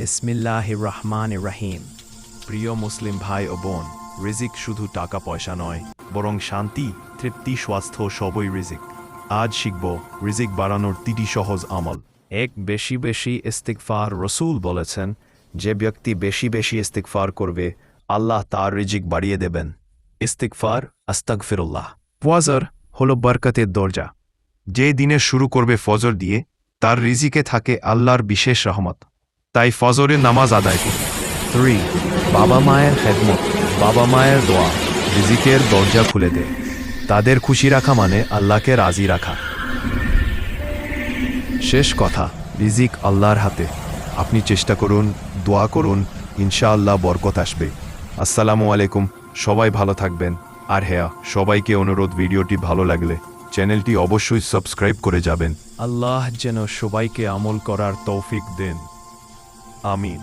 বিসমিল্লাহির রহমানির রহিম। প্রিয় মুসলিম ভাই ও বোন, রিজিক শুধু টাকা পয়সা নয়, বরং শান্তি, তৃপ্তি, স্বাস্থ্য সবই রিজিক। আজ শিখব রিজিক বাড়ানোর 3টি সহজ আমল। বেশি বেশি ইস্তিগফার। রসূল বলেছেন, যে ব্যক্তি বেশি বেশি ইস্তিগফার করবে, আল্লাহ তার রিজিক বাড়িয়ে দেবেন। ইস্তিগফার, আস্তাগফিরুল্লাহ। ফজর হল বরকতের দরজা। যে দিনে শুরু করবে ফজর দিয়ে, তার রিজিকে থাকে আল্লাহর বিশেষ রহমত। তাই ফজরের নামাজ আদায় করুন। 3. বাবা মায়ের খেদমত। বাবা মায়ের দোয়া রিজিকের দরজা খুলে দেয়। তাদের খুশি রাখা মানে আল্লাহকে রাজি রাখা। শেষ কথা, রিজিক আল্লাহর হাতে। আপনি চেষ্টা করুন, দোয়া করুন, ইনশাআল্লাহ বরকত আসবে। আসসালামু আলাইকুম। সবাই ভালো থাকবেন। আর হ্যাঁ, সবাইকে অনুরোধ, ভিডিওটি ভালো লাগলে চ্যানেলটি অবশ্যই সাবস্ক্রাইব করে যাবেন। আল্লাহ যেন সবাইকে আমল করার তৌফিক দেন। আমিন।